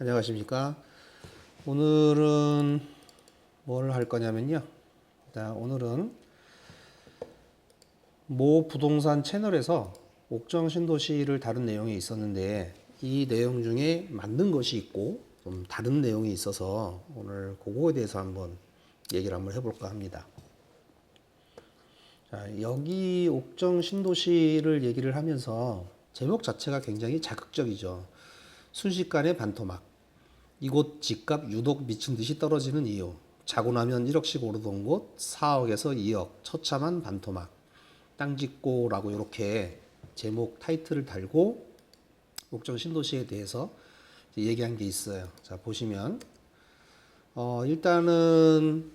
안녕하십니까. 오늘은 뭘 할 거냐면요. 오늘은 모 부동산 채널에서 옥정 신도시를 다룬 내용이 있었는데 이 내용 중에 맞는 것이 있고 좀 다른 내용이 있어서 오늘 그거에 대해서 한번 얘기를 한번 해볼까 합니다. 자, 여기 옥정 신도시를 얘기를 하면서 제목 자체가 굉장히 자극적이죠. 순식간에 반토막. 이곳 집값 유독 미친 듯이 떨어지는 이유. 자고 나면 1억씩 오르던 곳 4억에서 2억. 처참한 반토막. 땅 짓고라고 이렇게 제목 타이틀을 달고 옥정 신도시에 대해서 얘기한 게 있어요. 자, 보시면 일단은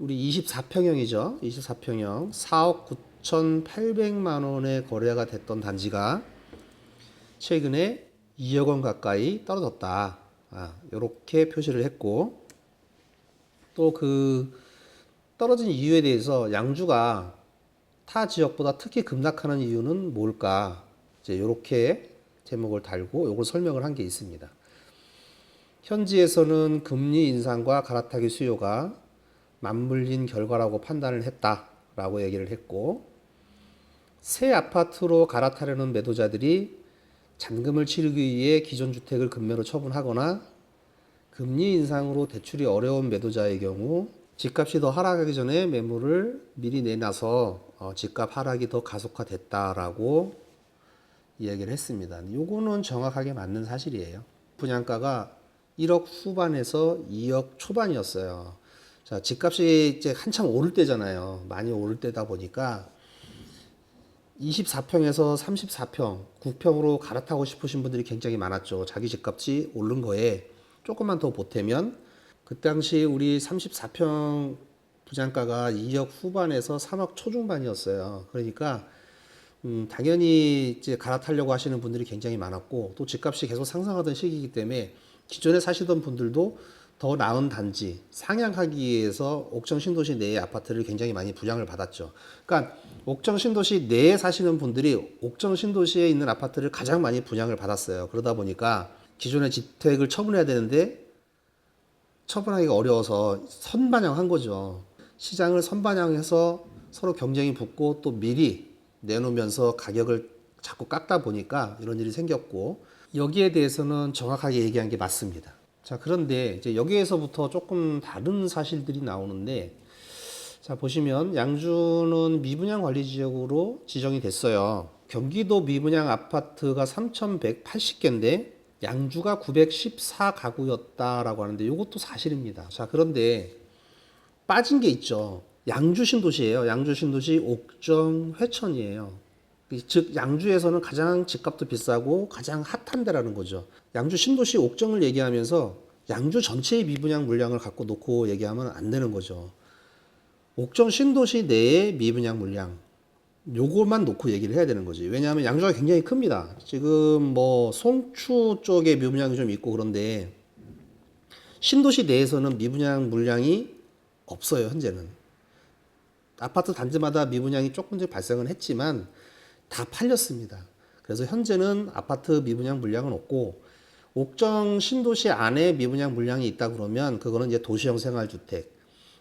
우리 24평형이죠. 24평형 4억 9,800만 원에 거래가 됐던 단지가 최근에 2억 원 가까이 떨어졌다. 이렇게 표시를 했고, 또 그 떨어진 이유에 대해서 양주가 타 지역보다 특히 급락하는 이유는 뭘까? 이제 이렇게 제목을 달고 이걸 설명을 한 게 있습니다. 현지에서는 금리 인상과 갈아타기 수요가 맞물린 결과라고 판단을 했다라고 얘기를 했고, 새 아파트로 갈아타려는 매도자들이 잔금을 치르기 위해 기존 주택을 급매로 처분하거나 금리 인상으로 대출이 어려운 매도자의 경우 집값이 더 하락하기 전에 매물을 미리 내놔서 집값 하락이 더 가속화됐다라고 이야기를 했습니다. 요거는 정확하게 맞는 사실이에요. 분양가가 1억 후반에서 2억 초반이었어요. 자, 집값이 이제 한참 오를 때잖아요. 많이 오를 때다 보니까 24평에서 34평, 9평으로 갈아타고 싶으신 분들이 굉장히 많았죠. 자기 집값이 오른 거에 조금만 더 보태면 그 당시 우리 34평 부장가가 2억 후반에서 3억 초중반이었어요. 그러니까 당연히 이제 갈아타려고 하시는 분들이 굉장히 많았고 또 집값이 계속 상승하던 시기이기 때문에 기존에 사시던 분들도 더 나은 단지 상향하기 위해서 옥정 신도시 내의 아파트를 굉장히 많이 분양을 받았죠. 그러니까 옥정 신도시 내에 사시는 분들이 옥정 신도시에 있는 아파트를 가장 많이 분양을 받았어요. 그러다 보니까 기존의 주택을 처분해야 되는데 처분하기가 어려워서 선반영한 거죠. 시장을 선반영해서 서로 경쟁이 붙고 또 미리 내놓으면서 가격을 자꾸 깎다 보니까 이런 일이 생겼고 여기에 대해서는 정확하게 얘기한 게 맞습니다. 자, 그런데 이제 여기에서부터 조금 다른 사실들이 나오는데 자, 보시면 양주는 미분양 관리 지역으로 지정이 됐어요. 경기도 미분양 아파트가 3,180개인데 양주가 914가구였다라고 하는데 이것도 사실입니다. 자, 그런데 빠진 게 있죠. 양주 신도시예요. 양주 신도시 옥정 회천이에요. 즉 양주에서는 가장 집값도 비싸고 가장 핫한 데라는 거죠. 양주 신도시 옥정을 얘기하면서 양주 전체의 미분양 물량을 갖고 놓고 얘기하면 안 되는 거죠. 옥정 신도시 내의 미분양 물량 요것만 놓고 얘기를 해야 되는 거지. 왜냐하면 양주가 굉장히 큽니다. 지금 뭐 송추 쪽에 미분양이 좀 있고 그런데 신도시 내에서는 미분양 물량이 없어요. 현재는 아파트 단지마다 미분양이 조금씩 발생은 했지만 다 팔렸습니다. 그래서 현재는 아파트 미분양 물량은 없고 옥정 신도시 안에 미분양 물량이 있다 그러면 그거는 이제 도시형 생활주택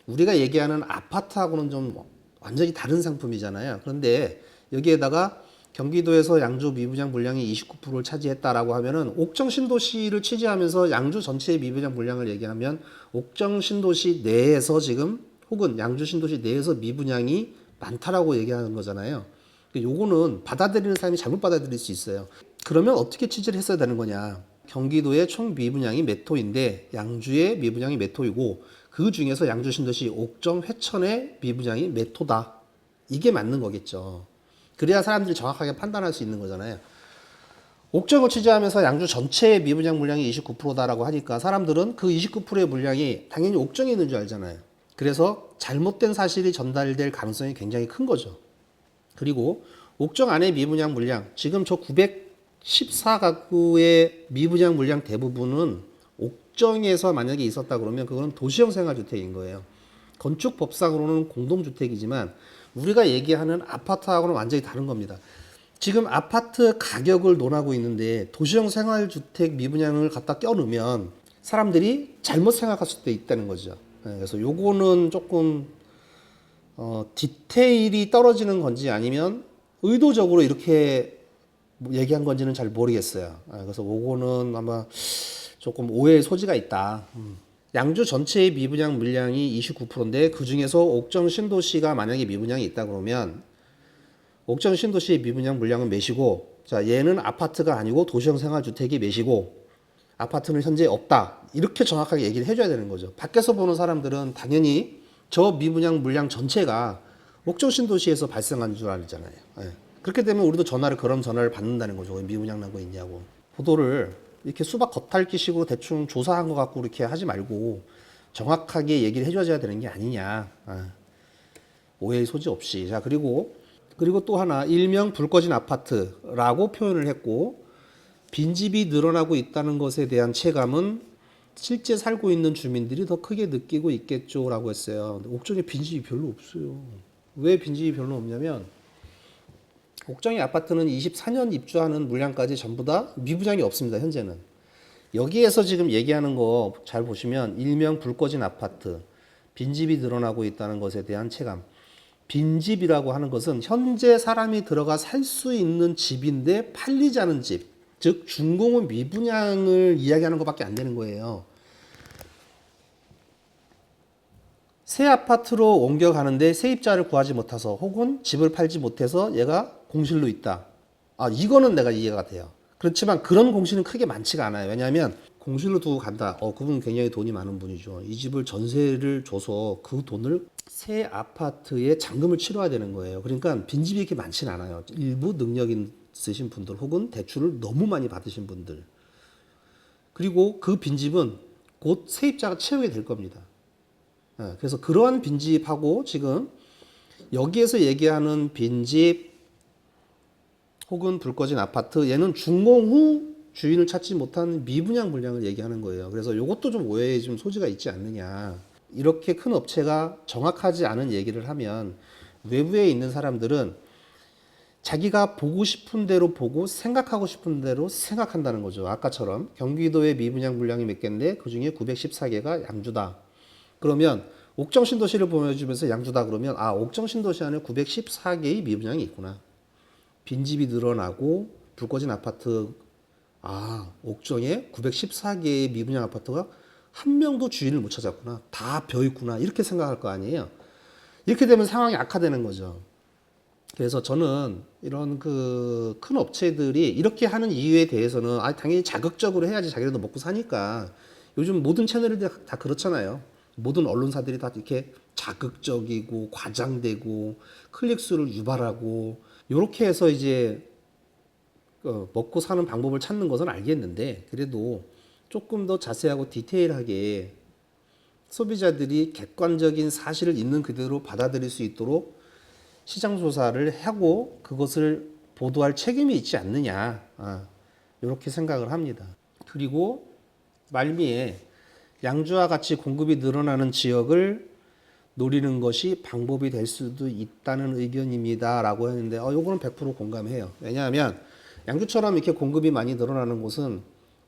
우리가 얘기하는 아파트하고는 좀 완전히 다른 상품이잖아요. 그런데 여기에다가 경기도에서 양주 미분양 물량이 29%를 차지했다라고 하면은 옥정 신도시를 취재하면서 양주 전체의 미분양 물량을 얘기하면 옥정 신도시 내에서 지금 혹은 양주 신도시 내에서 미분양이 많다라고 얘기하는 거잖아요. 요거는 받아들이는 사람이 잘못 받아들일 수 있어요. 그러면 어떻게 취재를 했어야 되는 거냐? 경기도의 총 미분양이 몇 호인데 양주의 미분양이 몇 호이고 그 중에서 양주 신도시 옥정 회천의 미분양이 몇 호다. 이게 맞는 거겠죠. 그래야 사람들이 정확하게 판단할 수 있는 거잖아요. 옥정을 취재하면서 양주 전체의 미분양 물량이 29%다라고 하니까 사람들은 그 29%의 물량이 당연히 옥정에 있는 줄 알잖아요. 그래서 잘못된 사실이 전달될 가능성이 굉장히 큰 거죠. 그리고 옥정 안의 미분양 물량, 지금 저 914가구의 미분양 물량 대부분은 옥정에서 만약에 있었다 그러면 그거는 도시형 생활주택인 거예요. 건축법상으로는 공동주택이지만 우리가 얘기하는 아파트하고는 완전히 다른 겁니다. 지금 아파트 가격을 논하고 있는데 도시형 생활주택 미분양을 갖다 껴넣으면 사람들이 잘못 생각할 수도 있다는 거죠. 그래서 요거는 조금 디테일이 떨어지는 건지 아니면 의도적으로 이렇게 얘기한 건지는 잘 모르겠어요. 그래서 요거는 아마 조금 오해의 소지가 있다. 양주 전체의 미분양 물량이 29%인데 그 중에서 옥정 신도시가 만약에 미분양이 있다 그러면 옥정 신도시의 미분양 물량은 몇이고, 자 얘는 아파트가 아니고 도시형 생활주택이 몇이고 아파트는 현재 없다. 이렇게 정확하게 얘기를 해줘야 되는 거죠. 밖에서 보는 사람들은 당연히 저 미분양 물량 전체가 옥정 신도시에서 발생한 줄 알잖아요. 예. 그렇게 되면 우리도 그런 전화를 받는다는 거죠. 왜 미분양 나고 있냐고. 보도를 이렇게 수박 겉핥기식으로 대충 조사한 것 같고 이렇게 하지 말고 정확하게 얘기를 해줘야 되는 게 아니냐. 오해의 소지 없이. 자, 그리고 또 하나, 일명 불 꺼진 아파트라고 표현을 했고, 빈집이 늘어나고 있다는 것에 대한 체감은 실제 살고 있는 주민들이 더 크게 느끼고 있겠죠라고 했어요. 근데 옥정에 빈집이 별로 없어요. 왜 빈집이 별로 없냐면 옥정의 아파트는 24년 입주하는 물량까지 전부 다 미분양이 없습니다. 현재는. 여기에서 지금 얘기하는 거 잘 보시면 일명 불 꺼진 아파트, 빈집이 늘어나고 있다는 것에 대한 체감. 빈집이라고 하는 것은 현재 사람이 들어가 살 수 있는 집인데 팔리지 않은 집, 즉 준공은 미분양을 이야기하는 것밖에 안 되는 거예요. 새 아파트로 옮겨가는데 세입자를 구하지 못해서 혹은 집을 팔지 못해서 얘가 공실로 있다. 이거는 내가 이해가 돼요. 그렇지만 그런 공실은 크게 많지가 않아요. 왜냐하면 공실로 두고 간다. 그분은 굉장히 돈이 많은 분이죠. 이 집을 전세를 줘서 그 돈을 새 아파트에 잔금을 치러야 되는 거예요. 그러니까 빈집이 이렇게 많지는 않아요. 일부 능력 있으신 분들 혹은 대출을 너무 많이 받으신 분들. 그리고 그 빈집은 곧 세입자가 채우게 될 겁니다. 그래서 그러한 빈집하고 지금 여기에서 얘기하는 빈집 혹은 불 꺼진 아파트, 얘는 준공 후 주인을 찾지 못한 미분양 물량을 얘기하는 거예요. 그래서 이것도 좀 오해의 좀 소지가 있지 않느냐. 이렇게 큰 업체가 정확하지 않은 얘기를 하면 외부에 있는 사람들은 자기가 보고 싶은 대로 보고 생각하고 싶은 대로 생각한다는 거죠. 아까처럼 경기도의 미분양 물량이 몇 개인데 그중에 914개가 양주다. 그러면 옥정 신도시를 보여주면서 양주다 그러면 옥정 신도시 안에 914개의 미분양이 있구나. 빈집이 늘어나고 불 꺼진 아파트, 옥정에 914개의 미분양 아파트가 한 명도 주인을 못 찾았구나. 다 벼있구나. 이렇게 생각할 거 아니에요. 이렇게 되면 상황이 악화되는 거죠. 그래서 저는 이런 그 큰 업체들이 이렇게 하는 이유에 대해서는 당연히 자극적으로 해야지 자기네도 먹고 사니까. 요즘 모든 채널들이 다 그렇잖아요. 모든 언론사들이 다 이렇게 자극적이고 과장되고 클릭수를 유발하고 이렇게 해서 이제 먹고 사는 방법을 찾는 것은 알겠는데, 그래도 조금 더 자세하고 디테일하게 소비자들이 객관적인 사실을 있는 그대로 받아들일 수 있도록 시장 조사를 하고 그것을 보도할 책임이 있지 않느냐, 이렇게 생각을 합니다. 그리고 말미에 양주와 같이 공급이 늘어나는 지역을 노리는 것이 방법이 될 수도 있다는 의견입니다 라고 했는데 요거는 100% 공감해요. 왜냐하면 양주처럼 이렇게 공급이 많이 늘어나는 곳은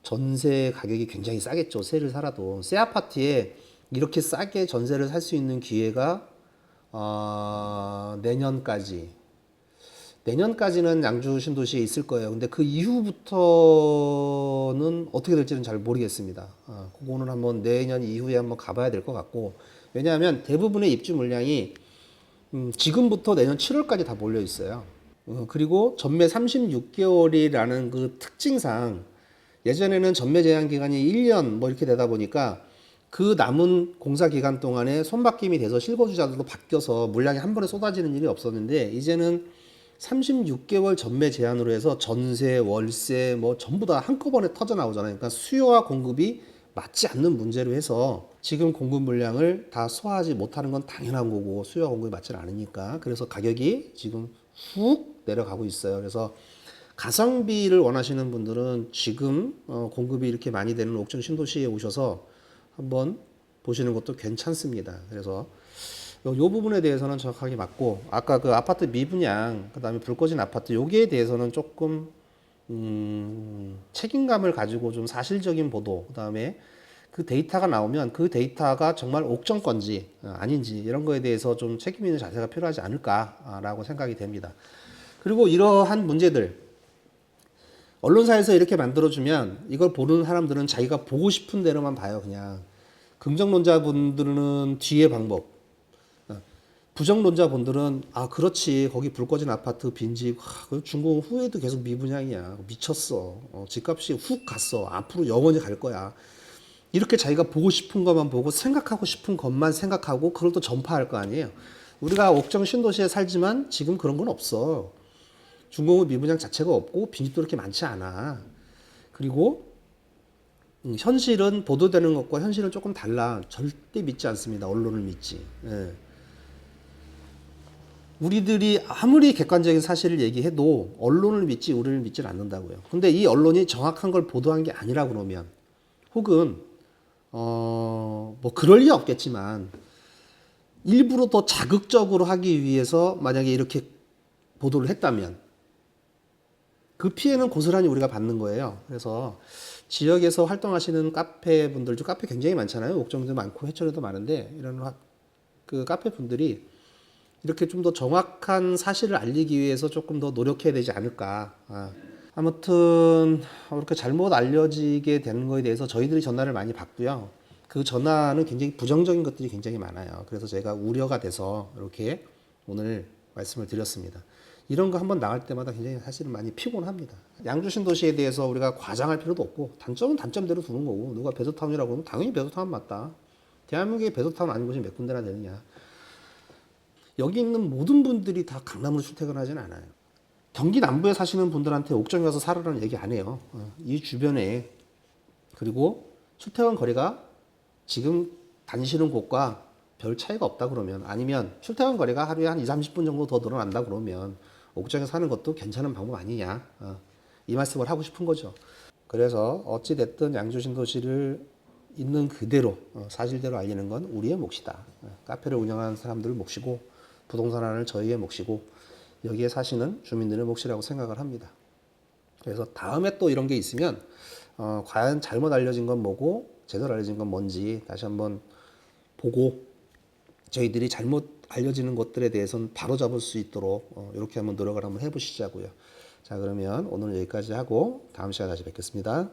전세 가격이 굉장히 싸겠죠. 새를 살아도. 새 아파트에 이렇게 싸게 전세를 살 수 있는 기회가 내년까지는 양주 신도시에 있을 거예요. 근데 그 이후부터는 어떻게 될지는 잘 모르겠습니다. 그거는 한번 내년 이후에 한번 가봐야 될 것 같고, 왜냐하면 대부분의 입주 물량이 지금부터 내년 7월까지 다 몰려 있어요. 그리고 전매 36개월이라는 그 특징상 예전에는 전매 제한 기간이 1년 뭐 이렇게 되다 보니까 그 남은 공사 기간 동안에 손바뀜이 돼서 실거주자들도 바뀌어서 물량이 한 번에 쏟아지는 일이 없었는데, 이제는 36개월 전매 제한으로 해서 전세, 월세 뭐 전부 다 한꺼번에 터져 나오잖아요. 그러니까 수요와 공급이 맞지 않는 문제로 해서 지금 공급 물량을 다 소화하지 못하는 건 당연한 거고, 수요와 공급이 맞지 않으니까. 그래서 가격이 지금 훅 내려가고 있어요. 그래서 가성비를 원하시는 분들은 지금 공급이 이렇게 많이 되는 옥정 신도시에 오셔서 한번 보시는 것도 괜찮습니다. 그래서 요 부분에 대해서는 정확하게 맞고 아까 그 아파트 미분양 그다음에 불 꺼진 아파트 여기에 대해서는 조금 책임감을 가지고 좀 사실적인 보도 그다음에 그 데이터가 나오면 그 데이터가 정말 옥정 건지 아닌지 이런 거에 대해서 좀 책임 있는 자세가 필요하지 않을까라고 생각이 됩니다. 그리고 이러한 문제들 언론사에서 이렇게 만들어주면 이걸 보는 사람들은 자기가 보고 싶은 대로만 봐요. 그냥 긍정론자분들은 뒤의 방법, 부정론자분들은 아 그렇지 거기 불 꺼진 아파트 빈집 준공 후에도 계속 미분양이야 미쳤어 집값이 훅 갔어 앞으로 영원히 갈 거야 이렇게 자기가 보고 싶은 것만 보고 생각하고 싶은 것만 생각하고 그걸 또 전파할 거 아니에요. 우리가 옥정 신도시에 살지만 지금 그런 건 없어. 준공후 미분양 자체가 없고 빈집도 그렇게 많지 않아. 그리고 현실은 보도되는 것과 현실은 조금 달라. 절대 믿지 않습니다. 언론을 믿지. 예. 우리들이 아무리 객관적인 사실을 얘기해도 언론을 믿지 우리를 믿지 않는다고요. 근데 이 언론이 정확한 걸 보도한 게 아니라 그러면 혹은 뭐 그럴 리 없겠지만 일부러 더 자극적으로 하기 위해서 만약에 이렇게 보도를 했다면 그 피해는 고스란히 우리가 받는 거예요. 그래서 지역에서 활동하시는 카페 분들 중 카페 굉장히 많잖아요. 옥정도 많고 해철에도 많은데 이런 그 카페 분들이 이렇게 좀 더 정확한 사실을 알리기 위해서 조금 더 노력해야 되지 않을까. 아무튼 이렇게 잘못 알려지게 되는 거에 대해서 저희들이 전화를 많이 받고요. 그 전화는 굉장히 부정적인 것들이 굉장히 많아요. 그래서 제가 우려가 돼서 이렇게 오늘 말씀을 드렸습니다. 이런 거 한번 나갈 때마다 굉장히 사실은 많이 피곤합니다. 양주 신도시에 대해서 우리가 과장할 필요도 없고 단점은 단점대로 두는 거고 누가 베스트타운이라고 하면 당연히 베스트타운 맞다. 대한민국에 베스트타운 아닌 곳이 몇 군데나 되느냐. 여기 있는 모든 분들이 다 강남으로 출퇴근하지는 않아요. 경기 남부에 사시는 분들한테 옥정에 가서 살으라는 얘기 안 해요. 이 주변에 그리고 출퇴근 거리가 지금 다니시는 곳과 별 차이가 없다 그러면 아니면 출퇴근 거리가 하루에 한 2, 30분 정도 더 늘어난다 그러면 옥정에 사는 것도 괜찮은 방법 아니냐. 이 말씀을 하고 싶은 거죠. 그래서 어찌 됐든 양주신도시를 있는 그대로 사실대로 알리는 건 우리의 몫이다. 카페를 운영하는 사람들 몫이고 부동산하는 저희의 몫이고 여기에 사시는 주민들의 몫이라고 생각을 합니다. 그래서 다음에 또 이런 게 있으면 과연 잘못 알려진 건 뭐고 제대로 알려진 건 뭔지 다시 한번 보고 저희들이 잘못 알려지는 것들에 대해서는 바로 잡을 수 있도록 이렇게 한번 노력을 한번 해보시자고요. 자 그러면 오늘 여기까지 하고 다음 시간에 다시 뵙겠습니다.